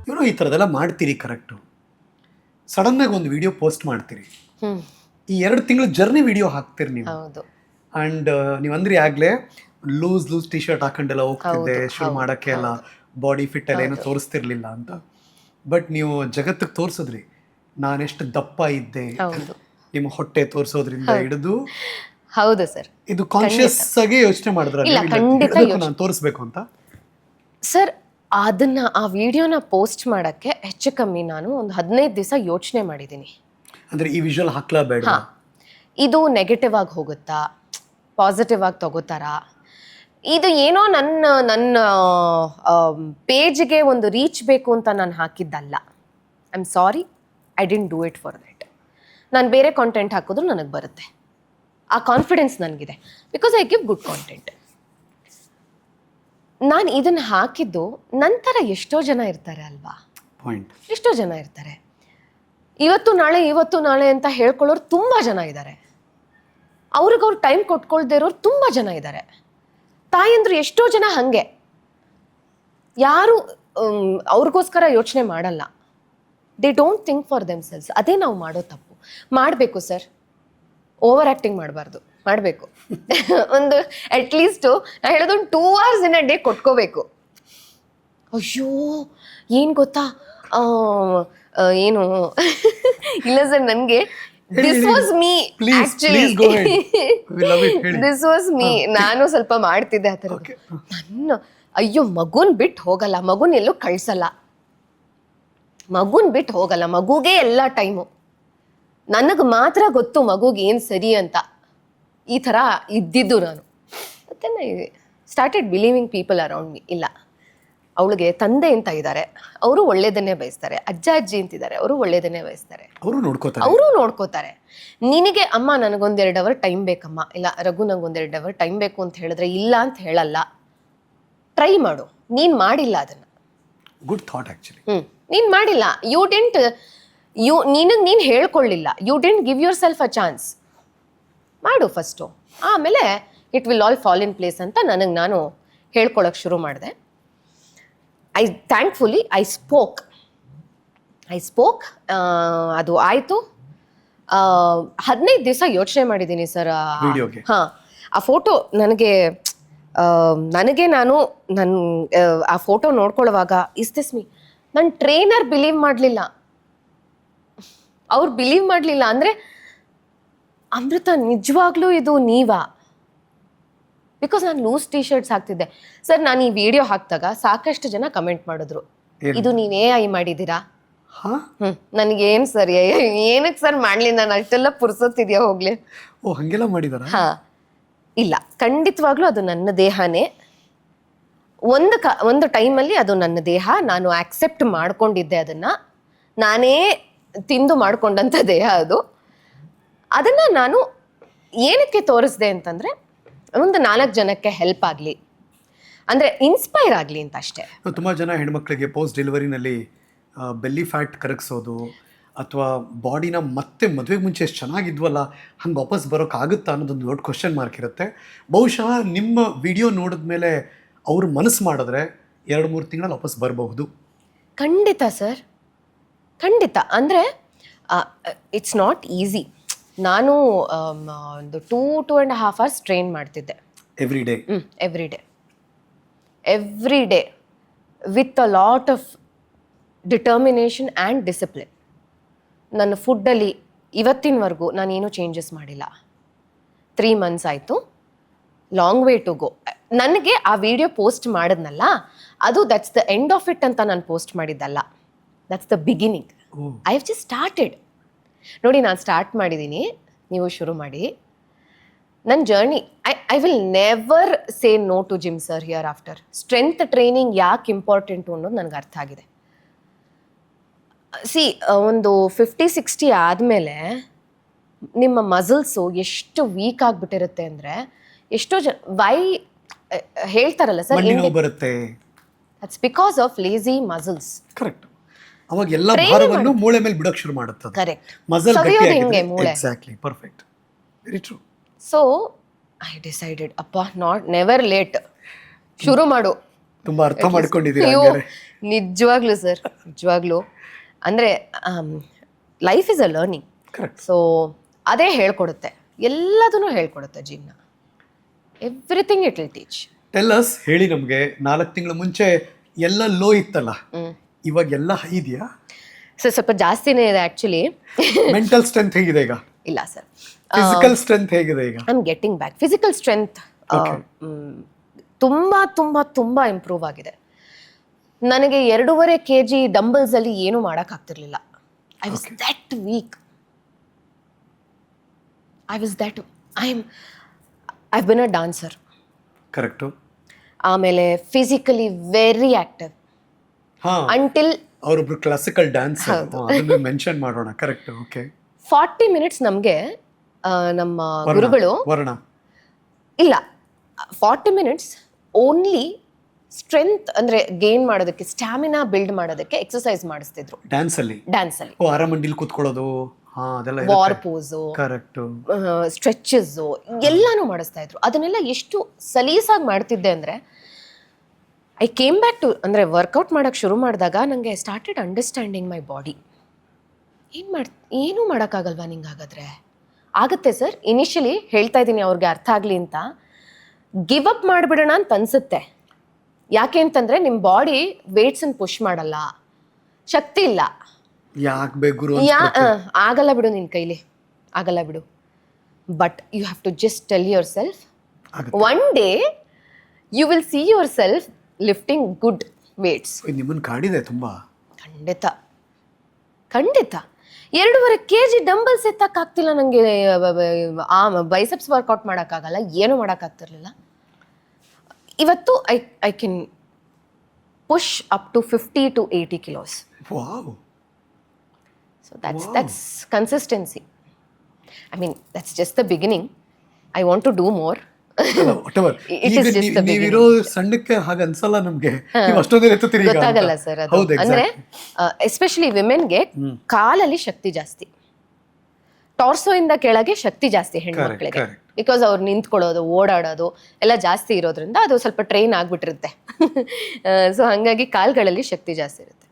ಇವರು ಈ ಥರದೆಲ್ಲ ಮಾಡ್ತೀರಿ ಕರೆಕ್ಟು. ಸಡನ್ನಾಗಿ ಒಂದು ವಿಡಿಯೋ ಪೋಸ್ಟ್ ಮಾಡ್ತೀರಿ, ಈ 2 ತಿಂಗಳು ಜರ್ನಿ ವಿಡಿಯೋ ಹಾಕ್ತೀರಿ ನೀವು. ಹೌದು. ಆ್ಯಂಡ್ ನೀವು ಅಂದ್ರಿ ಆಗಲೇ ಲೂಸ್ ಟಿ ಶರ್ಟ್ ಹಾಕೊಂಡೆಲ್ಲ ಹೋಗ್ತಿದ್ದೆ ಶುರು ಮಾಡೋಕ್ಕೆ ಎಲ್ಲ, ಬಾಡಿ ಫಿಟ್ ಎಲ್ಲ ಏನೂ ತೋರಿಸ್ತಿರ್ಲಿಲ್ಲ ಅಂತ. ಬಟ್ ನೀವು ಜಗತ್ತಿಗೆ ತೋರಿಸಿದ್ರಿ ನಾನೆಷ್ಟು ದಪ್ಪ ಇದ್ದೆ, ನಿಮ್ಮ ಹೊಟ್ಟೆ ತೋರಿಸೋದ್ರಿಂದ ಹಿಡಿದು. ಹೌದು ಸರ್. ಇದು ಕಾನ್ಶಿಯಸ್ ಆಗಿ ಯೋಚನೆ ಮಾಡಿದ್ರೆ ನಾನು ತೋರಿಸ್ಬೇಕು ಅಂತ ಸರ್? ಅದನ್ನ ಆ ವಿಡಿಯೋನ ಪೋಸ್ಟ್ ಮಾಡಕ್ಕೆ ಹೆಚ್ಚು ಕಮ್ಮಿ ನಾನು ಒಂದು 15 ದಿವಸ ಯೋಚನೆ ಮಾಡಿದ್ದೀನಿ. ಅಂದ್ರೆ ಈ ವಿಜುವಲ್ ಹಾಕ್ಲೇಬೇಡ, ಇದು ನೆಗೆಟಿವ್ ಆಗಿ ಹೋಗುತ್ತಾ, ಪಾಸಿಟಿವ್ ಆಗಿ ತಗೋತಾರಾ, ಇದು ಏನೋ ನನ್ನ ಪೇಜ್ಗೆ ಒಂದು ರೀಚ್ ಬೇಕು ಅಂತ ನಾನು ಹಾಕಿದ್ದಲ್ಲ. I am sorry, I didn't do it for that. ನಾನು ಬೇರೆ ಕಾಂಟೆಂಟ್ ಹಾಕಿದ್ರು ನನಗೆ ಬರುತ್ತೆ, ಆ ಕಾನ್ಫಿಡೆನ್ಸ್ ನನಗಿದೆ, because I give good content. ನಾನು ಇದನ್ನು ಹಾಕಿದ್ದು ನಂತರ ಎಷ್ಟೋ ಜನ ಇರ್ತಾರೆ ಅಲ್ವಾ, ಎಷ್ಟೋ ಜನ ಇರ್ತಾರೆ, ಇವತ್ತು ನಾಳೆ ಅಂತ ಹೇಳ್ಕೊಳ್ಳೋರು ತುಂಬ ಜನ ಇದ್ದಾರೆ, ಅವ್ರಿಗವ್ರು ಟೈಮ್ ಕೊಟ್ಕೊಳ್ದೇ ಇರೋರು ತುಂಬ ಜನ ಇದ್ದಾರೆ. ತಾಯಂದ್ರು ಎಷ್ಟೋ ಜನ ಹಾಗೆ ಯಾರು ಅವ್ರಿಗೋಸ್ಕರ ಯೋಚನೆ ಮಾಡಲ್ಲ. They don't think for themselves. ಅದೇ ನಾವು ಮಾಡೋ ತಪ್ಪು. ಮಾಡಬೇಕು ಸರ್, ಓವರ್ ಆ್ಯಕ್ಟಿಂಗ್ ಮಾಡಬಾರ್ದು, ಮಾಡಬೇಕು. ಒಂದು ಅಟ್ಲೀಸ್ಟು ನಾನು ಹೇಳೋದು ಒಂದು 2 hours ಇನ್ ಅ ಡೇ ಕೊಟ್ಕೋಬೇಕು. ಅಯ್ಯೋ ಏನು ಗೊತ್ತಾ, ಏನು ಇಲ್ಲ ಸರ್, ನನಗೆ this was me actually, this was me. ನಾನು ಸ್ವಲ್ಪ ಮಾಡ್ತಿದ್ದೆ ಆ ಥರ. ನನ್ನ ಅಯ್ಯೋ ಮಗುನ್ ಬಿಟ್ಟು ಹೋಗಲ್ಲ, ಮಗುನ ಎಲ್ಲೂ ಕಳ್ಸಲ್ಲ, ಮಗುನ್ ಬಿಟ್ಟು ಹೋಗಲ್ಲ, ಮಗುಗೆ ಎಲ್ಲ ಟೈಮು, ನನಗೆ ಮಾತ್ರ ಗೊತ್ತು ಮಗುಗೆ ಏನು ಸರಿ ಅಂತ. ಈ ಥರ ಇದ್ದಿದ್ದು ನಾನು. ಮತ್ತೆ started believing people around me. ಇಲ್ಲ, ಅವಳಿಗೆ ತಂದೆ ಅಂತ ಇದ್ದಾರೆ, ಅವರು ಒಳ್ಳೇದನ್ನೇ ಬಯಸ್ತಾರೆ, ಅಜ್ಜ ಅಜ್ಜಿ ಅಂತಿದ್ದಾರೆ, ಅವರು ಒಳ್ಳೇದನ್ನೇ ಬಯಸ್ತಾರೆ, ಅವರು ನೋಡ್ಕೋತಾರೆ. ನಿನಗೆ ಅಮ್ಮ ನನಗೊಂದು 2 hour ಟೈಮ್ ಬೇಕಮ್ಮ, ಇಲ್ಲ ರಘು ನಂಗೊಂದು 2 hour ಟೈಮ್ ಬೇಕು ಅಂತ ಹೇಳಿದ್ರೆ ಇಲ್ಲ ಅಂತ ಹೇಳಲ್ಲ. ಟ್ರೈ ಮಾಡು. ನೀನು ಮಾಡಿಲ್ಲ ಅದನ್ನು. Good thought actually. ನೀನು ಮಾಡಿಲ್ಲ, ನೀನು ಹೇಳ್ಕೊಳ್ಳಿಲ್ಲ, you didn't give yourself a chance. ಮಾಡು ಫಸ್ಟು, ಆಮೇಲೆ it will all fall in place ಅಂತ ನನಗೆ ನಾನು ಹೇಳ್ಕೊಳಕ್ಕೆ ಶುರು ಮಾಡಿದೆ. Thankfully I spoke. ಅದು ಆಯಿತು. 15 ದಿವಸ ಯೋಚನೆ ಮಾಡಿದ್ದೀನಿ ಸರ್. ಹಾಂ, ಆ ಫೋಟೋ ನಾನು ಆ ಫೋಟೋ ನೋಡ್ಕೊಳ್ಳುವಾಗ ಇಸ್ ದಿಸ್ ಮೀ? ನನ್ನ ಟ್ರೈನರ್ ಬಿಲೀವ್ ಮಾಡಲಿಲ್ಲ, ಅವ್ರು ಬಿಲೀವ್ ಮಾಡಲಿಲ್ಲ. ಅಂದರೆ ಅಮೃತ ನಿಜವಾಗ್ಲೂ ಇದು ನೀವಾ? ಬಿಕಾಸ್ ನಾನು ಲೂಸ್ ಟಿ ಶರ್ಟ್ಸ್ ಹಾಕ್ತಿದ್ದೆ ಸರ್. ನಾನು ಈ ವಿಡಿಯೋ ಹಾಕಿದಾಗ ಸಾಕಷ್ಟು ಜನ ಕಮೆಂಟ್ ಮಾಡಿದ್ರು, ಇದು ನೀವೇ AI ಮಾಡಿದ್ದೀರಾ? ನನಗೇನು ಸರ್, ಏನಕ್ಕೆ ಸರ್ ಮಾಡಲಿ, ನಾನು ಅಷ್ಟೆಲ್ಲ ಪುರ್ಸೊತ್ತಿದ್ಯಾ ಹೋಗ್ಲಿ? ಓ ಹಂಗೆಲ್ಲ ಮಾಡಿದಾರ? ಹಾಂ, ಇಲ್ಲ, ಖಂಡಿತವಾಗ್ಲೂ ಅದು ನನ್ನ ದೇಹನೇ. ಒಂದು ಟೈಮಲ್ಲಿ ಅದು ನನ್ನ ದೇಹ, ನಾನು ಆಕ್ಸೆಪ್ಟ್ ಮಾಡ್ಕೊಂಡಿದ್ದೆ ಅದನ್ನು. ನಾನೇ ತಿಂದು ಮಾಡ್ಕೊಂಡಂಥ ದೇಹ ಅದು. ಅದನ್ನು ನಾನು ಏನಕ್ಕೆ ತೋರಿಸ್ದೆ ಅಂತಂದರೆ, ಒಂದು 4 ಜನಕ್ಕೆ ಹೆಲ್ಪ್ ಆಗಲಿ, ಅಂದರೆ ಇನ್ಸ್ಪೈರ್ ಆಗಲಿ ಅಂತ ಅಷ್ಟೇ. ತುಂಬ ಜನ ಹೆಣ್ಮಕ್ಳಿಗೆ ಪೋಸ್ಟ್ ಡೆಲಿವರಿನಲ್ಲಿ ಬೆಲ್ಲಿ ಫ್ಯಾಟ್ ಕರಗಿಸೋದು ಅಥವಾ ಬಾಡಿನ ಮತ್ತೆ ಮದುವೆಗೆ ಮುಂಚೆ ಎಷ್ಟು ಚೆನ್ನಾಗಿದ್ವಲ್ಲ ಹಂಗೆ ವಾಪಸ್ ಬರೋಕ್ಕಾಗುತ್ತಾ ಅನ್ನೋದೊಂದು ದೊಡ್ಡ ಕ್ವಶನ್ ಮಾರ್ಕ್ ಇರುತ್ತೆ. ಬಹುಶಃ ನಿಮ್ಮ ವಿಡಿಯೋ ನೋಡಿದ್ಮೇಲೆ ಅವ್ರು ಮನಸ್ಸು ಮಾಡಿದ್ರೆ 2-3 ತಿಂಗಳಲ್ಲಿ ವಾಪಸ್ ಬರಬಹುದು. ಖಂಡಿತ ಸರ್, ಖಂಡಿತ. ಅಂದರೆ ಇಟ್ಸ್ ನಾಟ್ ಈಸಿ. ನಾನು ಒಂದು 2.5 hours ಟ್ರೈನ್ ಮಾಡ್ತಿದ್ದೆ every day with a lot of determination and discipline. ನನ್ನ ಫುಡ್ಡಲ್ಲಿ ಇವತ್ತಿನವರೆಗೂ ನಾನೇನು ಚೇಂಜಸ್ ಮಾಡಿಲ್ಲ. 3 months ಆಯಿತು, ಲಾಂಗ್ ವೇ ಟು ಗೋ. ನನಗೆ ಆ ವಿಡಿಯೋ ಪೋಸ್ಟ್ ಮಾಡಿದ್ನಲ್ಲ, ಅದು that's the end of it ಅಂತ ನಾನು ಪೋಸ್ಟ್ ಮಾಡಿದ್ದಲ್ಲ, that's the beginning. I have just started. ನೋಡಿ, ನಾನು ಸ್ಟಾರ್ಟ್ ಮಾಡಿದ್ದೀನಿ, ನೀವು ಶುರು ಮಾಡಿ. ನನ್ನ journey, I will never say no to gym sir hereafter. Strength training ಯಾಕೆ ಇಂಪಾರ್ಟೆಂಟು ಅನ್ನೋದು ನನಗೆ ಅರ್ಥ ಆಗಿದೆ. ಒಂದು 50-60 ಆದಮೇಲೆ ನಿಮ್ಮ ಮಸಲ್ಸು ಎಷ್ಟು ವೀಕ್ ಆಗಿಬಿಟ್ಟಿರುತ್ತೆ ಅಂದರೆ, ಎಷ್ಟೋ ಜನ ಹೇಳ್ತಾರಲ್ಲ sir, that's because of lazy muscles. Correct. ಅವಾಗ ಎಲ್ಲ ಭಾರವನ್ನು ಮೂಳೆ ಮೇಲೆ ಬಿಡೋಕೆ ಶುರು ಮಾಡುತ್ತೆ. ಕರೆಕ್ಟ್. ಮಸಲ್ ಹಿಂಗೆ ಮೂಳೆ. Exactly, perfect, very true. So I decided, never late, ಶುರು ಮಾಡು. ತುಂಬಾ ಅರ್ಥ ಮಾಡ್ಕೊಂಡಿದ್ದೀರಾ ಅಯ್ಯೋ ಹಂಗಾರೆ. ನಿಜವಾಗ್ಲೂ ಸರ್, ನಿಜವಾಗ್ಲೂ ಅಂದರೆ life is a learning. Correct. So ಅದೇ ಹೇಳ್ಕೊಡುತ್ತೆ, ಎಲ್ಲದನ್ನೂ ಹೇಳ್ಕೊಡುತ್ತೆ ಜೀವನ. Everything it will teach. Tell us, ಹೇಳಿ ನಮಗೆ. 4 ತಿಂಗಳ ಮುಂಚೆ ಎಲ್ಲ ಲೋ ಇತ್ತಲ್ಲ, ಇವಾಗ ಎಲ್ಲ ಹೈ ಇದೆಯಾ? ಸರ್ ಸ್ವಲ್ಪ ಜಾಸ್ತಿನೇ ಇದೆ ಆ್ಯಕ್ಚುಲಿ. ಮೆಂಟಲ್ ಸ್ಟ್ರೆಂತ್ ಹೇಗಿದೆ ಈಗ? ಇಲ್ಲ ಸರ್, ಫಿಸಿಕಲ್ ಸ್ಟ್ರೆಂತ್ ಹೇಗಿದೆ ಈಗ? I am getting back. Physical strength ತುಂಬ ತುಂಬ ತುಂಬ ಇಂಪ್ರೂವ್ ಆಗಿದೆ. ನನಗೆ 2.5 kg ಡಂಬಲ್ಸ್ ಅಲ್ಲಿ ಏನು ಮಾಡೋಕ್ಕಾಗ್ತಿರ್ಲಿಲ್ಲ. I was that weak. I been a dancer. Correct. ಆಮೇಲೆ ಫಿಸಿಕಲಿ ವೆರಿ ಆಕ್ಟಿವ್ ಹಾ, ಅಂಟಿಲ್ ಅವರೊಬ್ರು ಕ್ಲಾಸಿಕಲ್ ಡ್ಯಾನ್ಸರ್, ಅದನ್ನು ಮೆನ್ಷನ್ ಮಾಡೋಣ. ಕರೆಕ್ಟ್. ಓಕೆ. 40 minutes ನಮಗೆ ನಮ್ಮ ಗುರುಗಳು ವರ್ಣ ಇಲ್ಲ 40 minutes ಓನ್ಲಿ ಸ್ಟ್ರೆಂತ್ ಅಂದ್ರೆ ಗೇನ್ ಮಾಡೋದಕ್ಕೆ, ಸ್ಟ್ಯಾಮಿನಾ ಬಿಲ್ಡ್ ಮಾಡೋದಕ್ಕೆ ಎಕ್ಸರ್ಸೈಸ್ ಮಾಡಿಸ್ತಿದ್ರು ಡ್ಯಾನ್ಸ್ ಅಲ್ಲಿ. ಡ್ಯಾನ್ಸ್ ಅಲ್ಲಿ. ಓ, ಅರಮಂಡಿಲ್ ಕೂತ್ಕೊಳ್ಳೋದು, ಹಾ, ಅದೆಲ್ಲ ವಾರ್ ಪೋಸು, ಕರೆಕ್ಟ್, ಸ್ಟ್ರೆಚಸ್ ಎಲ್ಲಾನು ಮಾಡಿಸ್ತಾ ಇದ್ರು. ಅದನ್ನೆಲ್ಲ ಎಷ್ಟು ಸಲೀಸಾಗಿ ಮಾಡ್ತಿದ್ದೆ ಅಂದ್ರೆ ಐ ಕೇಮ್ ಬ್ಯಾಕ್ ಟು, ಅಂದರೆ ವರ್ಕೌಟ್ ಮಾಡೋಕ್ಕೆ ಶುರು ಮಾಡಿದಾಗ ನನಗೆ ಸ್ಟಾರ್ಟೆಡ್ ಅಂಡರ್ಸ್ಟ್ಯಾಂಡಿಂಗ್ ಮೈ ಬಾಡಿ. ಏನೂ ಮಾಡೋಕ್ಕಾಗಲ್ವಾ ನಿಂಗೆ? ಹಾಗಾದರೆ ಆಗುತ್ತೆ ಸರ್. ಇನಿಷಿಯಲಿ ಹೇಳ್ತಾ ಇದ್ದೀನಿ ಅವ್ರಿಗೆ ಅರ್ಥ ಆಗಲಿ ಅಂತ, ಗಿವ್ ಅಪ್ ಮಾಡಿಬಿಡೋಣ ಅಂತ ಅನಿಸುತ್ತೆ. ಯಾಕೆ ಅಂತಂದರೆ ನಿಮ್ಮ ಬಾಡಿ ವೇಟ್ಸನ್ನು ಪುಷ್ ಮಾಡಲ್ಲ, ಶಕ್ತಿ ಇಲ್ಲ. ಯಾಕೆ ಬೇಕು? ಆಗಲ್ಲ ಬಿಡು, ನಿನ್ನ ಕೈಲಿ ಆಗಲ್ಲ ಬಿಡು. But you have to just tell yourself, one day you will see yourself lifting good weights. ನಿಮ್ಮನ್ನು ಕಾಡಿದೆ ತುಂಬಾ. ಖಂಡಿತ ಖಂಡಿತ. 2.5 kg ಡಂಬಲ್ಸ್ ಎತ್ತಕ್ಕಾಗ್ತಿಲ್ಲ ನನಗೆ. ಬೈಸೆಪ್ಸ್ ವರ್ಕೌಟ್ ಮಾಡೋಕ್ಕಾಗಲ್ಲ, ಏನೂ ಮಾಡೋಕ್ಕಾಗ್ತಿರ್ಲಿಲ್ಲ. ಇವತ್ತು I can push up to 50 to 80 kilos. Wow. So that's consistency. I mean, that's just the beginning. I want to do more. It is just the beginning. ನೀವಿರೋ ಸಣ್ಣಕ್ಕೆ ಹಾಗೆ ಅನ್ಸಲ್ಲ ನಮ್ಗೆ, ನೀವು ಅಷ್ಟೊಂದೇ ಎತ್ತುತ್ತೀರಿ ಈಗ ಅಂತ. ಗೊತ್ತಾಗಲ್ಲ ಸರ್ ಅದು. ಹೌದು, ಅಂದ್ರೆ ಎಸ್ಪೆಷಲಿ ವಿಮೆನ್ಗೆ ಕಾಲಲ್ಲಿ ಶಕ್ತಿ ಜಾಸ್ತಿ, ಟಾರ್ಸೋ ಇಂದ ಕೆಳಗೆ ಶಕ್ತಿ ಜಾಸ್ತಿ ಹೆಣ್ಮಕ್ಳಿಗೆ. ಬಿಕಾಸ್ ಅವ್ರು ನಿಂತ್ಕೊಳ್ಳೋದು, ಓಡಾಡೋದು ಎಲ್ಲ ಜಾಸ್ತಿ ಇರೋದ್ರಿಂದ ಅದು ಸ್ವಲ್ಪ ಟ್ರೈನ್ ಆಗ್ಬಿಟ್ಟಿರುತ್ತೆ. ಸೊ ಹಾಗಾಗಿ ಕಾಲ್ಗಳಲ್ಲಿ ಶಕ್ತಿ ಜಾಸ್ತಿ ಇರುತ್ತೆ.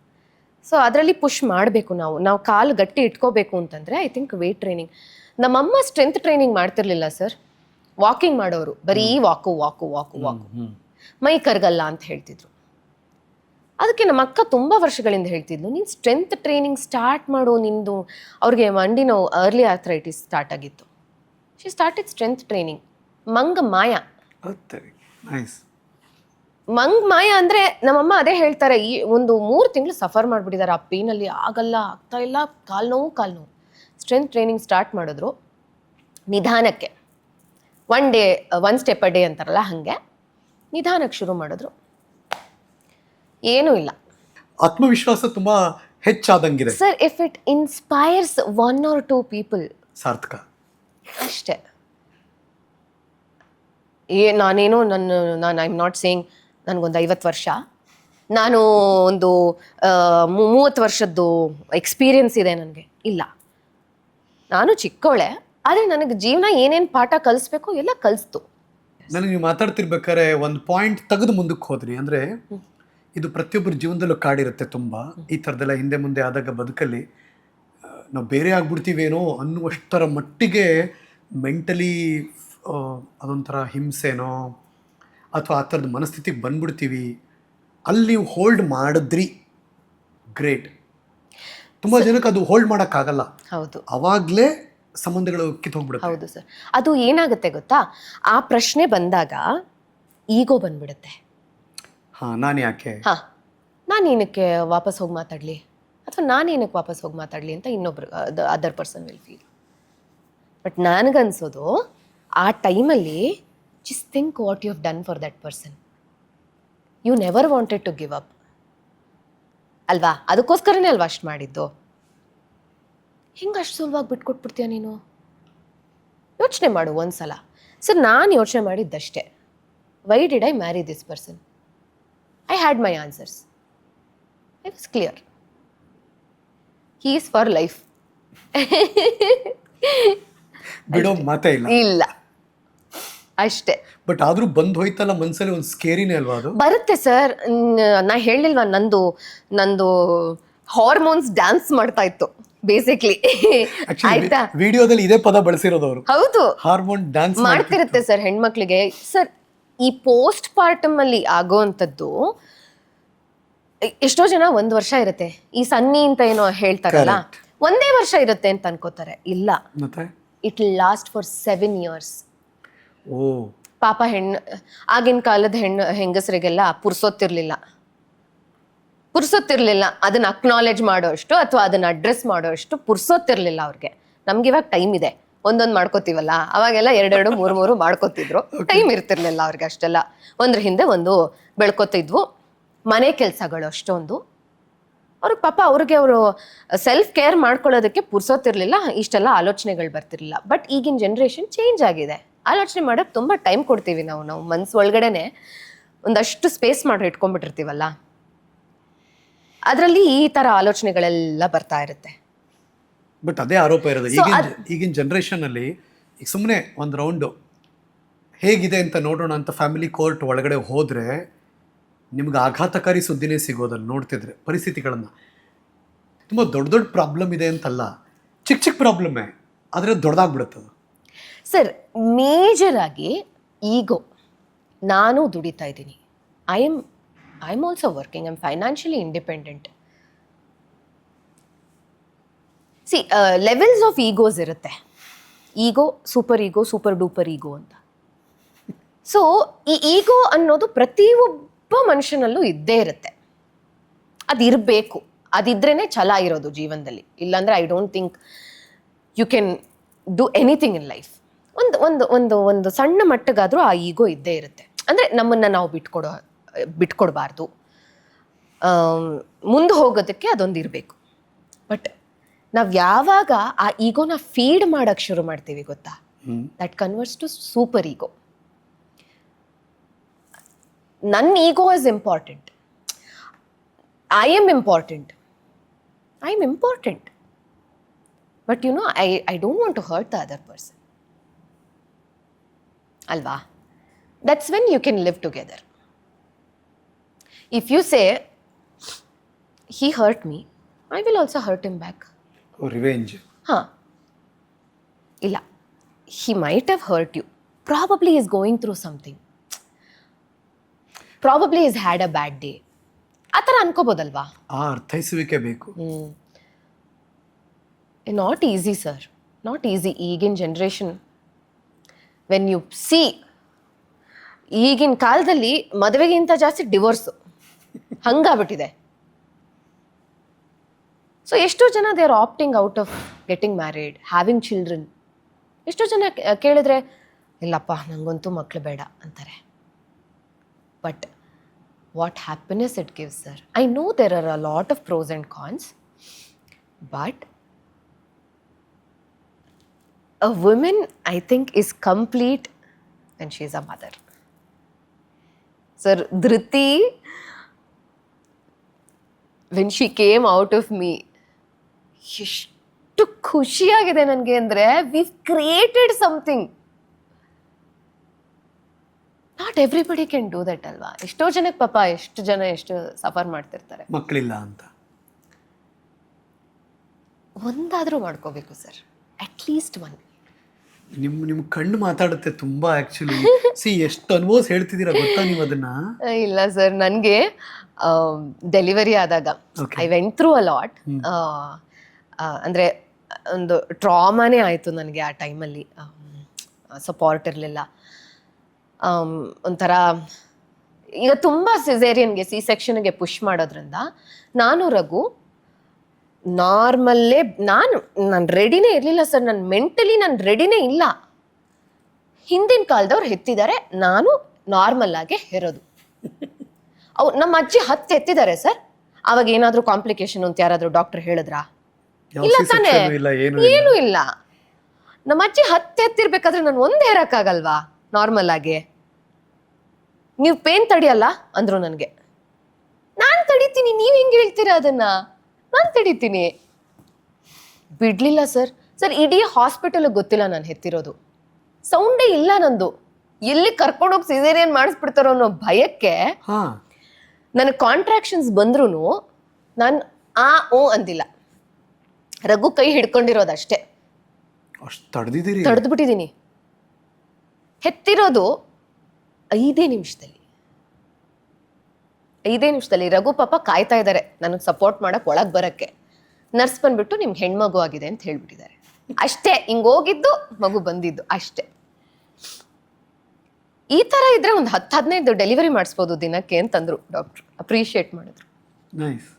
ಸೊ ಅದರಲ್ಲಿ ಪುಷ್ ಮಾಡಬೇಕು ನಾವು ಕಾಲು ಗಟ್ಟಿ ಇಟ್ಕೋಬೇಕು ಅಂತಂದರೆ ಐ ಥಿಂಕ್ ವೇಟ್ ಟ್ರೈನಿಂಗ್. ನಮ್ಮಮ್ಮ ಸ್ಟ್ರೆಂತ್ ಟ್ರೈನಿಂಗ್ ಮಾಡ್ತಿರ್ಲಿಲ್ಲ ಸರ್, ವಾಕಿಂಗ್ ಮಾಡೋರು, ಬರೀ ವಾಕು ವಾಕು ವಾಕು ವಾಕು, ಮೈ ಕರಗಲ್ಲ ಅಂತ ಹೇಳ್ತಿದ್ರು. ಅದಕ್ಕೆ ನಮ್ಮ ಅಕ್ಕ ತುಂಬ ವರ್ಷಗಳಿಂದ ಹೇಳ್ತಿದ್ಲು, ನೀನು ಸ್ಟ್ರೆಂತ್ ಟ್ರೈನಿಂಗ್ ಸ್ಟಾರ್ಟ್ ಮಾಡು, ನಿಂದು. ಅವ್ರಿಗೆ ಮಂಡಿ ನೋವು, ಅರ್ಲಿ ಆರ್ಥರೈಟಿಸ್ ಸ್ಟಾರ್ಟ್ ಆಗಿತ್ತು. She started strength training. ಮಂಗ್ ಮಾಯಾ. ಮಂಗ್ ಮಾಯಾ ಅಂದರೆ ನಮ್ಮಮ್ಮ ಅದೇ ಹೇಳ್ತಾರೆ, ಈ ಒಂದು 3 ತಿಂಗಳು ಸಫರ್ ಮಾಡಿಬಿಟ್ಟಿದ್ದಾರೆ ಆ ಪೇನಲ್ಲಿ. ಆಗಲ್ಲ, ಆಗ್ತಾ ಇಲ್ಲ, ಕಾಲು ನೋವು. ಸ್ಟ್ರೆಂತ್ ಟ್ರೈನಿಂಗ್ ಸ್ಟಾರ್ಟ್ ಮಾಡಿದ್ರು ನಿಧಾನಕ್ಕೆ, 1 step a day ಅಂತಾರಲ್ಲ ಹಾಗೆ ನಿಧಾನಕ್ಕೆ ಶುರು ಮಾಡಿದ್ರು. ಏನೂ ಇಲ್ಲ. ಆತ್ಮವಿಶ್ವಾಸ ತುಂಬಾ ಹೆಚ್ಚಾದಂಗಿದೆ sir. If it inspires 1 or 2 people, ಸಾರ್ಥಕ ಅಷ್ಟೇ. ನಾನೇನೋ ನಾನು ಐ ಆಮ್ ನಾಟ್ ಸೇಯಿಂಗ್ ನನಗೊಂದು 50 ವರ್ಷ, ನಾನು ಒಂದು 30 ವರ್ಷದ್ದು ಎಕ್ಸ್ಪೀರಿಯನ್ಸ್ ಇದೆ ನನಗೆ, ಇಲ್ಲ. ನಾನು ಚಿಕ್ಕವಳೆ, ಆದರೆ ನನಗೆ ಜೀವನ ಏನೇನು ಪಾಠ ಕಲಿಸ್ಬೇಕು ಎಲ್ಲ ಕಲಿಸ್ತು. ನನಗೆ ನೀವು ಮಾತಾಡ್ತಿರ್ಬೇಕಾದ್ರೆ ಒಂದು ಪಾಯಿಂಟ್ ತೆಗೆದು ಮುಂದಕ್ಕೆ ಹೋದ್ರಿ. ಅಂದರೆ ಇದು ಪ್ರತಿಯೊಬ್ಬರ ಜೀವನದಲ್ಲೂ ಕಾಡಿರುತ್ತೆ ತುಂಬ. ಈ ಥರದ್ದೆಲ್ಲ ಹಿಂದೆ ಮುಂದೆ ಆದಾಗ ಬದುಕಲ್ಲಿ ನಾವು ಬೇರೆ ಆಗ್ಬಿಡ್ತೀವೇನೋ ಅನ್ನುವಷ್ಟರ ಮಟ್ಟಿಗೆ ಮೆಂಟಲಿ ಅದೊಂಥರ ಹಿಂಸೆನೋ ಅಥವಾ ಆ ಥರದ ಮನಸ್ಥಿತಿಗೆ ಬಂದ್ಬಿಡ್ತೀವಿ. ಅಲ್ಲಿ ನೀವು ಹೋಲ್ಡ್ ಮಾಡಿದ್ರಿ, ಗ್ರೇಟ್. ತುಂಬ ಜನಕ್ಕೆ ಅದು ಹೋಲ್ಡ್ ಮಾಡೋಕ್ಕಾಗಲ್ಲ. ಹೌದು, ಅವಾಗಲೇ ಸಂಬಂಧಗಳು ಕಿತ್ತೋಗ್ಬಿಡುತ್ತೆ. ಹೌದು ಸರ್. ಅದು ಏನಾಗುತ್ತೆ ಗೊತ್ತಾ, ಆ ಪ್ರಶ್ನೆ ಬಂದಾಗ ಈಗೋ ಬಂದ್ಬಿಡುತ್ತೆ. ನಾನು ಯಾಕೆ, ನಾನು ಏನಕ್ಕೆ ವಾಪಸ್ ಹೋಗಿ ಮಾತಾಡಲಿ, ಅಥವಾ ನಾನು ಏನಕ್ಕೆ ವಾಪಸ್ ಹೋಗಿ ಮಾತಾಡಲಿ ಅಂತ ಇನ್ನೊಬ್ರು other person will feel. But ನನಗನ್ಸೋದು ಆ ಟೈಮಲ್ಲಿ just think what you have done for that person. You never wanted to give up ಅಲ್ವಾ? ಅದಕ್ಕೋಸ್ಕರನೇ ಅಲ್ವಾ ಅಷ್ಟು ಮಾಡಿದ್ದು. ಹಿಂಗೆ ಅಷ್ಟು ಸುಲಭವಾಗಿ ಬಿಟ್ಕೊಟ್ಬಿಡ್ತೀಯ ನೀನು? ಯೋಚನೆ ಮಾಡು ಒಂದ್ಸಲ. ಸರ್, ನಾನು ಯೋಚನೆ ಮಾಡಿದ್ದಷ್ಟೇ, why did I marry this person? I had my answers. I was clear. He is for life. ಬಿಡೋ ಮಾತೇ ಇಲ್ಲ. ಇಲ್ಲ, ಅಷ್ಟೇ. ಬಟ್ ಆದ್ರೂ ಬಂದ್ ಹೋಯ್ತಲ್ಲ ಮನ್ಸಲ್ಲಿ ಒಂದು ಸ್ಕೇರಿನೇ ಅಲ್ವಾ ಅದು? ಬರುತ್ತೆ ಸರ್. ನಾ ಹೇಳಿಲ್ವಾ, ನಂದು ಹಾರ್ಮೋನ್ಸ್ ಡ್ಯಾನ್ಸ್ ಮಾಡ್ತಾ ಇತ್ತು ಬೇಸಿಕ್ಲಿ. ಆಯ್ತಾ, ವಿಡಿಯೋದಲ್ಲಿ ಇದೇ ಪದ ಬಳಸಿರೋದು ಅವರು. ಹೌದು, ಹಾರ್ಮೋನ್ ಡ್ಯಾನ್ಸ್ ಮಾಡ್ತಿರುತ್ತೆ ಸರ್ ಹೆಣ್ಮಕ್ಳಿಗೆ. ಸರ್, ಈ ಪೋಸ್ಟ್ ಪಾರ್ಟಮ್ ಅಲ್ಲಿ ಆಗೋವಂಥದ್ದು ಎಷ್ಟೋ ಜನ 1 ವರ್ಷ ಇರುತ್ತೆ, ಈ ಸನ್ನಿ ಅಂತ ಏನೋ ಹೇಳ್ತಾರಲ್ಲ, 1 ವರ್ಷ ಇರುತ್ತೆ ಅಂತ ಅನ್ಕೋತಾರೆ. ಇಲ್ಲ, ಮತ್ತೆ ಇಟ್ ಲಾಸ್ಟ್ ಫಾರ್ 7 years. ಓ, ಪಾಪ ಆಗಿನ ಕಾಲದ ಹೆಂಗಸರಿಗೆಲ್ಲ ಪುರ್ಸೊತ್ತಿರ್ಲಿಲ್ಲ, ಅದನ್ನ ಅಕ್ನಾಲೆಜ್ ಮಾಡೋಷ್ಟು ಅಥವಾ ಅದನ್ನ ಅಡ್ರೆಸ್ ಮಾಡೋಷ್ಟು ಪುರ್ಸೊತ್ತಿರ್ಲಿಲ್ಲ ಅವ್ರಿಗೆ. ನಮ್ಗೆ ಇವಾಗ ಟೈಮ್ ಇದೆ, ಒಂದೊಂದು ಮಾಡ್ಕೋತೀವಲ್ಲ, ಅವಾಗೆಲ್ಲ 2 3 ಮಾಡ್ಕೋತಿದ್ರು. ಟೈಮ್ ಇರ್ತಿರ್ಲಿಲ್ಲ ಅವ್ರಿಗೆ ಅಷ್ಟೆಲ್ಲ, ಒಂದ್ರ ಹಿಂದೆ ಒಂದು ಬೆಳ್ಕೊತಿದ್ವು. ಮನೆ ಕೆಲಸಗಳು ಅಷ್ಟೊಂದು ಅವ್ರಿಗೆ ಪಾಪ ಅವರು ಸೆಲ್ಫ್ ಕೇರ್ ಮಾಡ್ಕೊಳ್ಳೋದಕ್ಕೆ ಪುರ್ಸೋತಿರ್ಲಿಲ್ಲ, ಇಷ್ಟೆಲ್ಲ ಆಲೋಚನೆಗಳು ಬರ್ತಿರ್ಲಿಲ್ಲ. ಬಟ್ ಈಗಿನ ಜನ್ರೇಷನ್ ಚೇಂಜ್ ಆಗಿದೆ. ಆಲೋಚನೆ ಮಾಡೋಕೆ ತುಂಬ ಟೈಮ್ ಕೊಡ್ತೀವಿ ನಾವು ಮನ್ಸು ಒಳಗಡೆನೆ ಒಂದಷ್ಟು ಸ್ಪೇಸ್ ಮಾಡಿ ಇಟ್ಕೊಂಡ್ಬಿಟ್ಟಿರ್ತೀವಲ್ಲ, ಅದರಲ್ಲಿ ಈ ಥರ ಆಲೋಚನೆಗಳೆಲ್ಲ ಬರ್ತಾ ಇರುತ್ತೆ. ಬಟ್ ಅದೇ ಆರೋಪ ಇರೋದು ಈಗಿನ ಜನ್ರೇಷನ್ ಅಲ್ಲಿ. ಈಗ ಸುಮ್ಮನೆ ಒಂದು ರೌಂಡು ಹೇಗಿದೆ ಅಂತ ನೋಡೋಣ ಅಂತ ಫ್ಯಾಮಿಲಿ ಕೋರ್ಟ್ ಒಳಗಡೆ ಹೋದರೆ ನಿಮ್ಗೆ ಆಘಾತಕಾರಿ ಸುದ್ದಿನೇ ಸಿಗೋದಲ್ಲಿ ನೋಡ್ತಿದ್ರೆ ಪರಿಸ್ಥಿತಿಗಳನ್ನು. ತುಂಬ ದೊಡ್ಡ ಪ್ರಾಬ್ಲಮ್ ಇದೆ ಅಂತಲ್ಲ, ಚಿಕ್ಕ ಪ್ರಾಬ್ಲಮ್ಮೇ, ಆದರೆ ದೊಡ್ಡದಾಗ್ಬಿಡುತ್ತದು. ಸರ್, ಮೇಜರ್ ಆಗಿ ಈಗೋ. ನಾನು ದುಡಿತಾ ಇದ್ದೀನಿ, I am also working, I am financially independent. C, levels of ಈಗೋಸ್ ಇರುತ್ತೆ. ಈಗೋ, ಸೂಪರ್ ಡೂಪರ್ ಈಗೋ ಅಂತ. ಸೊ ಈ ಈಗೋ ಅನ್ನೋದು ಪ್ರತಿಯೊಬ್ಬ ಮನುಷ್ಯನಲ್ಲೂ ಇದ್ದೇ ಇರುತ್ತೆ. ಅದಿರಬೇಕು, ಅದಿದ್ರೇ ಛಲ ಇರೋದು ಜೀವನದಲ್ಲಿ. ಇಲ್ಲಾಂದರೆ I don't think you can do anything in life. ಒಂದು ಸಣ್ಣ ಮಟ್ಟಗಾದರೂ ಆ ಈಗೋ ಇದ್ದೇ ಇರುತ್ತೆ. ಅಂದರೆ ನಮ್ಮನ್ನು ನಾವು ಬಿಟ್ಕೊಡ್ಬಾರ್ದು, ಮುಂದೆ ಹೋಗೋದಕ್ಕೆ ಅದೊಂದು ಇರಬೇಕು. ಬಟ್ ನಾವು ಯಾವಾಗ ಆ ಈಗೋನ ಫೀಡ್ ಮಾಡೋಕ್ಕೆ ಶುರು ಮಾಡ್ತೀವಿ ಗೊತ್ತಾ, that converts to super ego. ನನ್ನ ego is important, I am important, but you know I don't want to hurt the other person ಅಲ್ವಾ? That's when you can live together. If you say he hurt me, I will also hurt him back. Revenge. ಹಾಂ, ಇಲ್ಲ, he might have hurt you, probably he is going through something, probably he's had a bad day, ಆ ಥರ ಅನ್ಕೋಬೋದಲ್ವಾ? ಆ ಅರ್ಥೈಸುವಿಕೆ ಬೇಕು. Not easy sir, not easy. ಈಗಿನ generation when you see, ಈಗಿನ ಕಾಲದಲ್ಲಿ ಮದುವೆಗಿಂತ ಜಾಸ್ತಿ ಡಿವೋರ್ಸು ಹಂಗಾಗ್ಬಿಟ್ಟಿದೆ. ಸೊ ಎಷ್ಟೋ ಜನ they are opting out of getting married, having children. ಎಷ್ಟೋ ಜನ ಕೇಳಿದ್ರೆ ಇಲ್ಲಪ್ಪ ನನಗಂತೂ ಮಕ್ಕಳು ಬೇಡ ಅಂತಾರೆ. But what happiness it gives sir. I know there are a lot of pros and cons, but a woman, I think, is complete when she is a mother. Sir, Dhriti, when she came out of me, ಎಷ್ಟು ಖುಷಿಯಾಗಿದೆ ನನಗೆ ಅಂದರೆ, we've created something. Not everybody can do that ಅಲ್ವಾ? ಎಷ್ಟೋ ಜನಕ್ಕೆ ಪಾಪ ಎಷ್ಟು suffer ಮಾಡ್ತಿರ್ತಾರೆ ಮಕ್ಕಳಿಲ್ಲ ಅಂತ. ಒಂದಾದರೂ ಮಾಡ್ಕೋಬೇಕು ಸರ್, ಅಟ್ಲೀಸ್ಟ್ ಒನ್. ನಿಮ್ಮ ಕಣ್ಣು ಮಾತಾಡುತ್ತೆ ತುಂಬಾ. ಆಕ್ಚುಲಿ ಎಷ್ಟು ಅನುಭವ ಹೇಳ್ತಿದ್ದೀರಾ ಗೊತ್ತಾ ನೀವು ಅದನ್ನ? ಇಲ್ಲ ಸರ್, ನನಗೆ ಡೆಲಿವರಿ ಆದಾಗ I went through a lot. ಅಂದರೆ ಒಂದು ಟ್ರಾಮಾನೇ ಆಯಿತು ನನಗೆ ಆ ಟೈಮಲ್ಲಿ. ಸಪೋರ್ಟ್ ಇರಲಿಲ್ಲ. ಒಂಥರ ಈಗ ತುಂಬ ಸಿಸೇರಿಯನ್ಗೆ, ಸಿ ಸೆಕ್ಷನ್ಗೆ ಪುಷ್ ಮಾಡೋದ್ರಿಂದ ನಾನು ರಘು ನಾರ್ಮಲ್ಲೇ, ನಾನು ರೆಡಿನೇ ಇರಲಿಲ್ಲ ಸರ್. ನಾನು ಮೆಂಟಲಿ ರೆಡಿನೇ ಇಲ್ಲ. ಹಿಂದಿನ ಕಾಲದವ್ರು ಹೆತ್ತಿದ್ದಾರೆ, ನಾನು ನಾರ್ಮಲ್ ಆಗಿ ಹೆರೋದು. ನಮ್ಮ ಅಜ್ಜಿ 10 ಎತ್ತಿದ್ದಾರೆ ಸರ್. ಅವಾಗ ಏನಾದರೂ ಕಾಂಪ್ಲಿಕೇಶನ್ ಅಂತ ಯಾರಾದರೂ ಡಾಕ್ಟರ್ ಹೇಳಿದ್ರಾ? ಇಲ್ಲ ತಾನೇ, ಏನೂ ಇಲ್ಲ. ನಮ್ಮ ಅಜ್ಜಿ 10 ಎತ್ತಿರ್ಬೇಕಾದ್ರೆ ನಾನು 1 ಹೇರಕ್ಕಾಗಲ್ವಾ ನಾರ್ಮಲ್ ಆಗಿ? ನೀವು ಪೇನ್ ತಡಿಯಲ್ಲ ಅಂದ್ರು ನನಗೆ. ನಾನು ತಡಿತೀನಿ, ನೀವು ಹೆಂಗೆ ಹೇಳ್ತೀರಾ ಅದನ್ನ? ನಾನು ತಡಿತೀನಿ. ಬಿಡ್ಲಿಲ್ಲ ಸರ್. ಇಡೀ ಹಾಸ್ಪಿಟಲ್ ಗೊತ್ತಿಲ್ಲ ನಾನು ಹೆತ್ತಿರೋದು. ಸೌಂಡೇ ಇಲ್ಲ ನಂದು. ಎಲ್ಲಿ ಕರ್ಕೊಂಡೋಗಿ ಸಿಸೇರಿಯನ್ ಮಾಡಿಸ್ಬಿಡ್ತಾರೋ ಅನ್ನೋ ಭಯಕ್ಕೆ ಹಾ ನನಗೆ ಕಾಂಟ್ರಾಕ್ಷನ್ಸ್ ಬಂದ್ರೂ ನಾನು ಓ ಅಂದಿಲ್ಲ. ರಘು ಕೈ ಹಿಡ್ಕೊಂಡಿರೋದಷ್ಟೇ, ಅಷ್ಟು ತಡೆದಿದ್ದೀರಿ. ತಡೆದು ಬಿಟ್ಟಿದ್ದೀನಿ. ಹೆತ್ತಿರೋದು 5 ನಿಮಿಷದಲ್ಲಿ. ರಘು ಪಾಪ ಕಾಯ್ತಾ ಇದ್ದಾರೆ ನನಗೆ ಸಪೋರ್ಟ್ ಮಾಡಕ್ ಒಳಗೆ ಬರಕ್ಕೆ. ನರ್ಸ್ ಬಂದ್ಬಿಟ್ಟು ನಿಮ್ಗೆ ಹೆಣ್ಮಗು ಆಗಿದೆ ಅಂತ ಹೇಳ್ಬಿಟ್ಟಿದ್ದಾರೆ ಅಷ್ಟೇ. ಹಿಂಗ್ ಹೋಗಿದ್ದು ಮಗು ಬಂದಿದ್ದು ಅಷ್ಟೇ. ಈ ತರ ಇದ್ರೆ ಒಂದು 10-15 ಡೆಲಿವರಿ ಮಾಡಿಸ್ಬೋದು ದಿನಕ್ಕೆ ಅಂತಂದ್ರು ಡಾಕ್ಟ್ರು. ಅಪ್ರಿಷಿಯೇಟ್ ಮಾಡಿದ್ರು. ನೈಸ್.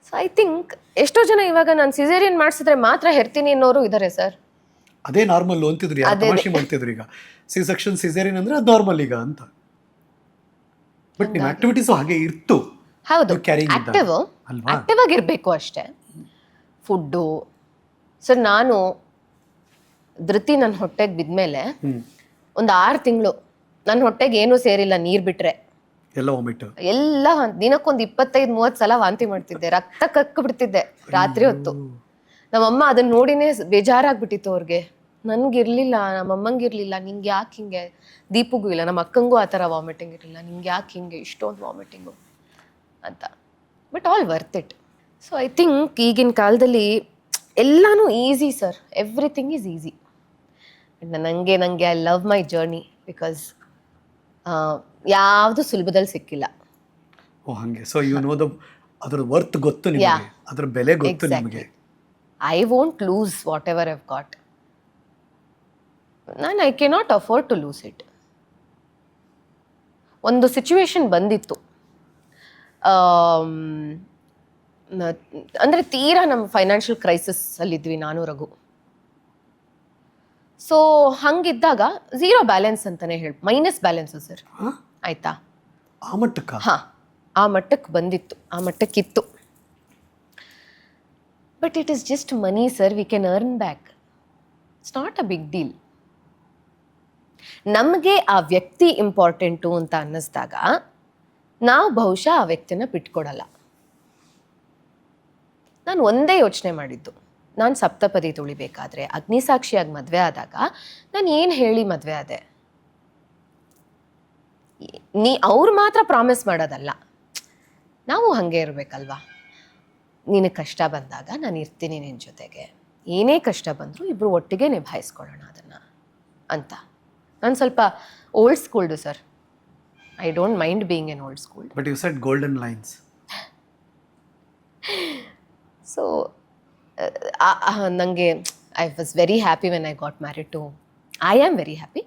ಸೊ ಐ ಥಿಂಕ್ ಎಷ್ಟೋ ಜನ ಇವಾಗ ನಾನು ಸಿಸೇರಿಯನ್ ಮಾಡಿಸಿದ್ರೆ ಮಾತ್ರ ಹೆರ್ತೀನಿ ಅನ್ನೋರು ಇದ್ದಾರೆ ಸರ್. ಅದೇ ನಾರ್ಮಲ್ ಅಂತಿದ್ರು, ಯಾರು ತಮಾಷೆ ಮಾಡ್ತಿದ್ರು. ಈಗ ಸಿ ಸೆಕ್ಷನ್ ಸಿಸೇರಿಯನ್ ಅಂದ್ರೆ ಅದು ನಾರ್ಮಲ್ ಈಗ ಅಂತ. ಬಟ್ ನಿಮ್ಮ ಆಕ್ಟಿವಿಟೀಸ್ ಹಾಗೆ ಇತ್ತು. ಹೌದು, ಕ್ಯಾರಿಂಗ್ ಆಕ್ಟಿವ್ ಆಗಿರ್ಬೇಕು ಅಷ್ಟೇ. ಫುಡ್ಡು ಸರ್, ನಾನು ಧೃತಿ ನನ್ನ ಹೊಟ್ಟೆಗೆ ಬಿದ್ಮೇಲೆ ಒಂದು 6 ತಿಂಗಳು ನನ್ನ ಹೊಟ್ಟೆಗೆ ಏನೂ ಸೇರಿಲ್ಲ, ನೀರು ಬಿಟ್ರೆ ಎಲ್ಲ ವಾಮಿಟ್, ಎಲ್ಲ ದಿನಕ್ಕೊಂದು 25-30 ಸಲ ವಾಂತಿ ಮಾಡ್ತಿದ್ದೆ, ರಕ್ತ ಕಕ್ಕ ಬಿಡ್ತಿದ್ದೆ ರಾತ್ರಿ ಹೊತ್ತು. ನಮ್ಮಮ್ಮ ಅದನ್ನ ನೋಡಿನೇ ಬೇಜಾರಾಗ್ಬಿಟ್ಟಿತ್ತು ಅವ್ರಿಗೆ. ನನ್ಗಿರ್ಲಿಲ್ಲ, ನಮ್ಮಮ್ಮಂಗಿರ್ಲಿಲ್ಲ, ನಿಂಗೆ ಯಾಕೆ ಹಿಂಗೆ, ದೀಪಗೂ ಇಲ್ಲ, ನಮ್ಮ ಅಕ್ಕಂಗೂ ಆ ಥರ ವಾಮಿಟಿಂಗ್ ಇರಲಿಲ್ಲ, ನಿಂಗೆ ಯಾಕೆ ಹಿಂಗೆ ಇಷ್ಟೊಂದು ವಾಮಿಟಿಂಗು ಅಂತ. But all worth it. So I think ಈಗಿನ ಕಾಲದಲ್ಲಿ ಎಲ್ಲನೂ easy sir, everything is easy. ನನಗೆ I love my journey because ಯಾವುದು ಸುಲಭದಲ್ಲಿ ಸಿಕ್ಕಿಲ್ಲ. ಓ ಹಂಗೆ. ಸೊ ಯು ನೋ ಅದರ ವರ್ತ್ ಗೊತ್ತು ನಿಮಗೆ, ಅದರ ಬೆಲೆ ಗೊತ್ತು ನಿಮಗೆ. I won't lose whatever I've got. I cannot afford to lose it. ಒಂದು ಸಿಚುವೇಶನ್ ಬಂದಿತ್ತು, ಅಂದರೆ ತೀರಾ ನಮ್ಮ ಫೈನಾನ್ಷಿಯಲ್ ಕ್ರೈಸಿಸ್ ಅಲ್ಲಿದ್ವಿ ನಾನು ರಘು. ಸೊ ಹಂಗಿದ್ದಾಗ 0 ಬ್ಯಾಲೆನ್ಸ್ ಅಂತಾನೆ ಹೇಳಿ, ಮೈನಸ್ ಬ್ಯಾಲೆನ್ಸು ಸರ್. ಆಯ್ತಾ? ಆ ಮಟ್ಟಕ್ಕ? ಹಾ, ಆ ಮಟ್ಟಕ್ಕೆ ಬಂದಿತ್ತು, ಆ ಮಟ್ಟಕ್ಕಿತ್ತು. But it is just money sir, we can earn back. It's not a big deal. ನಮಗೆ ಆ ವ್ಯಕ್ತಿ ಇಂಪಾರ್ಟೆಂಟು ಅಂತ ಅನ್ನಿಸ್ದಾಗ ನಾವು ಬಹುಶಃ ಆ ವ್ಯಕ್ತಿನ ಬಿಟ್ಕೊಡಲ್ಲ. ನಾನು ಒಂದೇ ಯೋಚನೆ ಮಾಡಿದ್ದು, ನಾನು ಸಪ್ತಪದಿ ತುಳಿಬೇಕಾದ್ರೆ ಅಗ್ನಿಸಾಕ್ಷಿಯಾಗಿ ಮದುವೆ ಆದಾಗ ನಾನು ಏನು ಹೇಳಿ ಮದುವೆ ಆದೆ? ಅವ್ರು ಮಾತ್ರ ಪ್ರಾಮಿಸ್ ಮಾಡೋದಲ್ಲ, ನಾವು ಹಾಗೆ ಇರಬೇಕಲ್ವಾ. ನಿನಗೆ ಕಷ್ಟ ಬಂದಾಗ ನಾನು ಇರ್ತೀನಿ ನಿನ್ನ ಜೊತೆಗೆ, ಏನೇ ಕಷ್ಟ ಬಂದರೂ ಇಬ್ಬರು ಒಟ್ಟಿಗೆ ನಿಭಾಯಿಸ್ಕೊಳ್ಳೋಣ ಅದನ್ನು ಅಂತ. ನಾನು ಸ್ವಲ್ಪ ಓಲ್ಡ್ ಸ್ಕೂಲ್ಡು sir. I don't mind being an old school. But you said golden lines. So ನನಗೆ I was very happy when I got married to, I am very happy.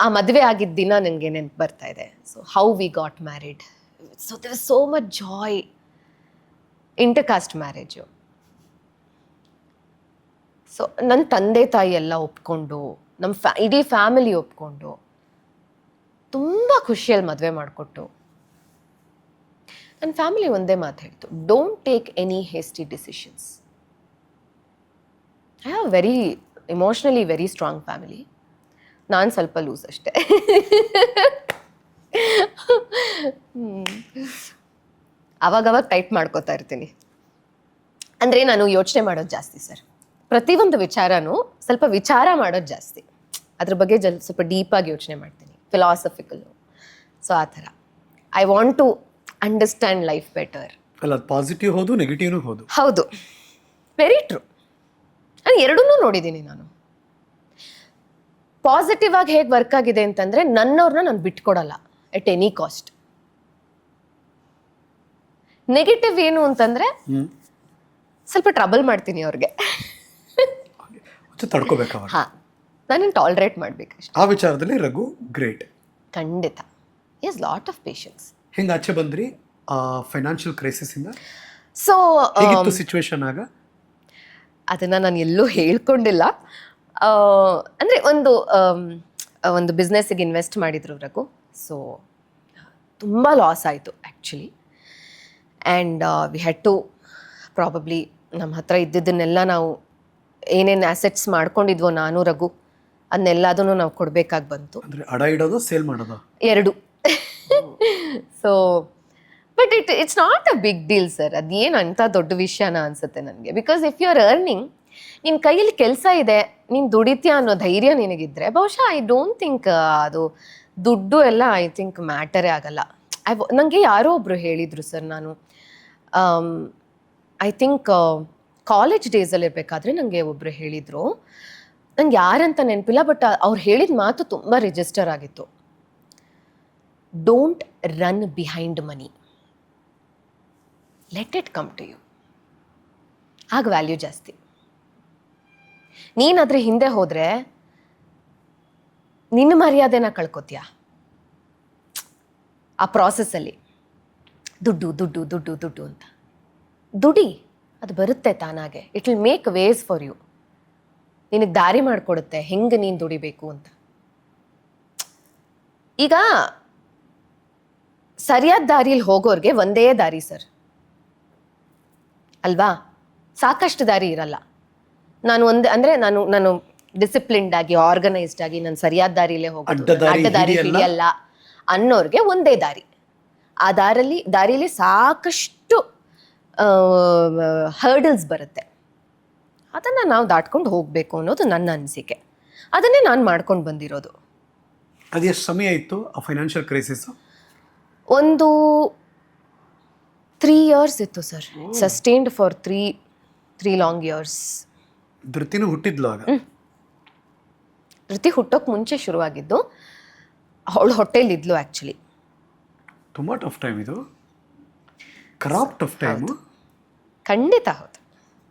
ಆ ಮದುವೆ ಆಗಿದ್ದ ದಿನ ನನಗೆ ನೆನಪು ಬರ್ತಾ ಇದೆ. So how we got married, so there was so much joy. Intercaste marriage. So ನನ್ನ ತಂದೆ ತಾಯಿ ಎಲ್ಲ ಒಪ್ಕೊಂಡು, ನಮ್ಮ ಇಡೀ ಫ್ಯಾಮಿಲಿ ಒಪ್ಕೊಂಡು ತುಂಬ ಖುಷಿಯಲ್ಲಿ ಮದುವೆ ಮಾಡಿಕೊಟ್ಟು. ನನ್ನ ಫ್ಯಾಮಿಲಿ ಒಂದೇ ಮಾತು ಹೇಳ್ತು, don't take any hasty decisions. I have very emotionally very strong family. ನಾನು ಸ್ವಲ್ಪ ಲೂಸ್ ಅಷ್ಟೇ. ಅವಾಗವಾಗ ಟೈಟ್ ಮಾಡ್ಕೋತಾ ಇರ್ತೀನಿ. ಅಂದರೆ ನಾನು ಯೋಚನೆ ಮಾಡೋದು ಜಾಸ್ತಿ ಸರ್. ಪ್ರತಿಯೊಂದು ವಿಚಾರನೂ ಸ್ವಲ್ಪ ವಿಚಾರ ಮಾಡೋದು ಜಾಸ್ತಿ. ಅದ್ರ ಬಗ್ಗೆ ಸ್ವಲ್ಪ ಡೀಪಾಗಿ ಯೋಚನೆ ಮಾಡ್ತೀನಿ, ಫಿಲಾಸಫಿಕಲ್ಲು. ಸೊ ಆ ಥರ I want to understand life better. ಅಲ್ಲ, ಪಾಸಿಟಿವ್ ಹೌದು, ನೆಗೆಟಿವ್ನೂ ಹೌದು. ಹೌದು, ವೆರಿ ಟ್ರೂ. ನಾನು ಎರಡೂ ನೋಡಿದ್ದೀನಿ. ನಾನು ಪಾಸಿಟಿವ್ ಆಗಿ ಹೇಗೆ ವರ್ಕ್ ಆಗಿದೆ ಅಂತಂದರೆ, ನನ್ನವ್ರನ್ನ ನಾನು ಬಿಟ್ಕೊಡಲ್ಲ ಎಟ್ ಎನಿ ಕಾಸ್ಟ್. ನೆಗೆಟಿವ್ ಏನು ಅಂತಂದರೆ ಸ್ವಲ್ಪ ಟ್ರಬಲ್ ಮಾಡ್ತೀನಿ ಅವ್ರಿಗೆ. ತಡ್ಕೋಬೇಕು. ಹಾಂ, ನಾನು ಟಾಲರೇಟ್ ಮಾಡಬೇಕಷ್ಟೆ. ಆ ವಿಚಾರದಲ್ಲಿ ರಘು ಗ್ರೇಟ್. ಖಂಡಿತ. Is lot of patience. ಹೆಂಗೆ ಆಚೆ ಬಂದ್ರಿ ಫೈನಾನ್ಷಿಯಲ್ ಕ್ರೈಸಿಸಿಂದ? ಸೊ ಹೇಗಿತ್ತು ಸಿಚುವೇಶನ್ ಆಗ? ಅದನ್ನು ನಾನು ಎಲ್ಲೂ ಹೇಳ್ಕೊಂಡಿಲ್ಲ. ಅಂದರೆ ಒಂದು ಬಿಸ್ನೆಸ್ಸಿಗೆ ಇನ್ವೆಸ್ಟ್ ಮಾಡಿದ್ರು ರಘು. ಸೊ ತುಂಬ ಲಾಸ್ ಆಯಿತು actually. And we had to probably ನಮ್ಮ ಹತ್ರ ಇದ್ದಿದ್ದನ್ನೆಲ್ಲ ನಾವು ಏನೇನು ಆ್ಯಸೆಟ್ಸ್ ಮಾಡ್ಕೊಂಡಿದ್ವೋ ನಾನು ರಘು, ಅದನ್ನೆಲ್ಲದನ್ನು ನಾವು ಕೊಡಬೇಕಾಗಿ ಬಂತು. ಅಂದರೆ ಅಡ ಇಡೋದು, ಸೇಲ್ ಮಾಡೋದು, ಎರಡು. So but it's not a big deal sir. ಅದೇನು ಅಂಥ ದೊಡ್ಡ ವಿಷಯನ ಅನಿಸುತ್ತೆ ನನಗೆ. Because if you are earning, ನಿನ್ನ ಕೈಯಲ್ಲಿ ಕೆಲಸ ಇದೆ, ನೀನು ದುಡಿತೀಯ ಅನ್ನೋ ಧೈರ್ಯ ನಿನಗಿದ್ರೆ ಬಹುಶಃ ಐ ಡೋಂಟ್ ಥಿಂಕ್ ಅದು ದುಡ್ಡು ಎಲ್ಲ ಐ ಥಿಂಕ್ ಮ್ಯಾಟರೇ ಆಗಲ್ಲ. ನನಗೆ ಯಾರೋ ಒಬ್ಬರು ಹೇಳಿದರು ಸರ್, ನಾನು ಐ ಥಿಂಕ್ ಕಾಲೇಜ್ ಡೇಸಲ್ಲಿ ಇರಬೇಕಾದ್ರೆ ನನಗೆ ಒಬ್ಬರು ಹೇಳಿದರು, ನಂಗೆ ಯಾರಂತ ನೆನಪಿಲ್ಲ, ಬಟ್ ಅವ್ರು ಹೇಳಿದ ಮಾತು ತುಂಬ ರಿಜಿಸ್ಟರ್ ಆಗಿತ್ತು. Don't run behind money, let it come to you. ಆಗ ವ್ಯಾಲ್ಯೂ ಜಾಸ್ತಿ. ನೀನಾದ್ರೆ ಹಿಂದೆ ಹೋದರೆ ನಿನ್ನ ಮರ್ಯಾದೆನ ಕಳ್ಕೊತೀಯ ಆ ಪ್ರಾಸೆಸ್ಸಲ್ಲಿ. ದುಡ್ಡು ದುಡ್ಡು ದುಡ್ಡು ದುಡ್ಡು ಅಂತ ದುಡಿ, ಅದು ಬರುತ್ತೆ ತಾನಾಗೆ. It will make ways for you. ನಿನಗೆ ದಾರಿ ಮಾಡಿಕೊಡುತ್ತೆ ಹೆಂಗೆ ನೀನು ದುಡಿಬೇಕು ಅಂತ. ಈಗ ಸರಿಯಾದ ದಾರಿಯಲ್ಲಿ ಹೋಗೋರಿಗೆ ಒಂದೇ ದಾರಿ ಸರ್ ಅಲ್ವಾ, ಸಾಕಷ್ಟು ದಾರಿ ಇರಲ್ಲ. ನಾನು ಡಿಸಿಪ್ಲಿನ್ಡ್ ಆಗಿ ಆರ್ಗನೈಸ್ಡ್ ಆಗಿ ನಾನು ಸರಿಯಾದ ದಾರಿಲೇ ಹೋಗೋದು, ಅಡ್ಡ ದಾರಿ ಹಿಡಿಯಲ್ಲ ಅನ್ನೋರಿಗೆ ಒಂದೇ ದಾರಿ. ಆ ದಾರಿಲಿ ಸಾಕಷ್ಟು ಹರ್ಡಲ್ಸ್ ಬರುತ್ತೆ, ಅದನ್ನು ನಾವು ದಾಟ್ಕೊಂಡು ಹೋಗಬೇಕು ಅನ್ನೋದು ನನ್ನ ಅನಿಸಿಕೆ. ಅದನ್ನೇ ನಾನು ಮಾಡ್ಕೊಂಡು ಬಂದಿರೋದು. ಅದು ಎಷ್ಟು ಸಮಯ ಇತ್ತು ಆ ಫೈನಾನ್ಷಿಯಲ್ ಕ್ರೈಸಿಸ್? ಒಂದು 3 years ಇತ್ತು sir, sustained for 3 long years. ಧೃತಿನೂ ಹುಟ್ಟಿದ್ಲು ಆಗ? ಧೃತಿ ಹುಟ್ಟೋಕೆ ಮುಂಚೆ ಶುರುವಾಗಿದ್ದು, ಅವಳು ಹೊಟ್ಟೆಲಿದ್ಲು ಆ್ಯಕ್ಚುಲಿ. ತುಂಬ ಟಫ್ ಟೈಮ್ ಇದು, ಕ್ರಾಪ್ ಟಫ್ ಟೈಮು. ಖಂಡಿತ ಹೌದು.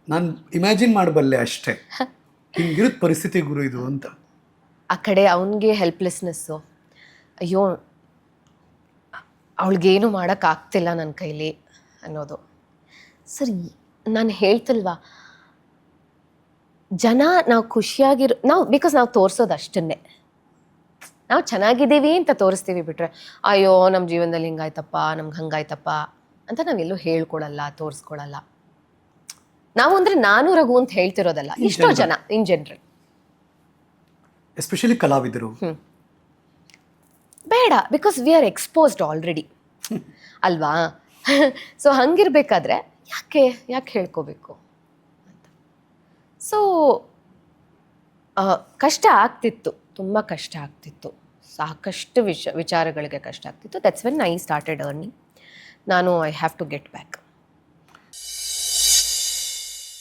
ನಾನು ಇಮ್ಯಾಜಿನ್ ಮಾಡಬಲ್ಲೆ ಅಷ್ಟೇ, ಹಿಂಗಿರುತ್ತೆ ಪರಿಸ್ಥಿತಿ ಗುರು ಇದು ಅಂತ. ಆ ಕಡೆ ಅವನಿಗೆ ಹೆಲ್ಪ್ಲೆಸ್ನೆಸ್ಸು, ಅಯ್ಯೋ ಅವಳಿಗೇನು ಮಾಡೋಕ್ಕಾಗ್ತಿಲ್ಲ ನನ್ನ ಕೈಲಿ ಅನ್ನೋದು. ಸರಿ, ನಾನು ಹೇಳ್ತಲ್ವಾ, ಜನ ನಾವು ಖುಷಿಯಾಗಿರೋ ಬಿಕಾಸ್ ನಾವು ತೋರಿಸೋದು ಅಷ್ಟನ್ನೇ. ನಾವು ಚೆನ್ನಾಗಿದ್ದೀವಿ ಅಂತ ತೋರಿಸ್ತೀವಿ ಬಿಟ್ರೆ, ಅಯ್ಯೋ ನಮ್ಮ ಜೀವನದಲ್ಲಿ ಹಿಂಗಾಯ್ತಪ್ಪ, ನಮ್ಗೆ ಹಂಗಾಯ್ತಪ್ಪ ಅಂತ ನಾವೆಲ್ಲೂ ಹೇಳ್ಕೊಳಲ್ಲ, ತೋರಿಸ್ಕೊಳಲ್ಲ. ನಾವು ಅಂದರೆ ನಾನು ರಘು ಅಂತ ಹೇಳ್ತಿರೋದಲ್ಲ, ಎಷ್ಟೋ ಜನ ಇನ್ ಜನರಲ್, ಎಸ್ಪೆಷಲಿ ಕಲಾವಿದರು ಬೇಡ, because we are exposed already ಅಲ್ವಾ. ಸೊ ಹಂಗಿರ್ಬೇಕಾದ್ರೆ ಯಾಕೆ ಹೇಳ್ಕೋಬೇಕು ಅಂತ. ಸೊ ಕಷ್ಟ ಆಗ್ತಿತ್ತು, ತುಂಬ ಕಷ್ಟ ಆಗ್ತಿತ್ತು, ಸಾಕಷ್ಟು ವಿಚಾರಗಳಿಗೆ ಕಷ್ಟ ಆಗ್ತಿತ್ತು. That's when I started earning. ನಾನು I have to get back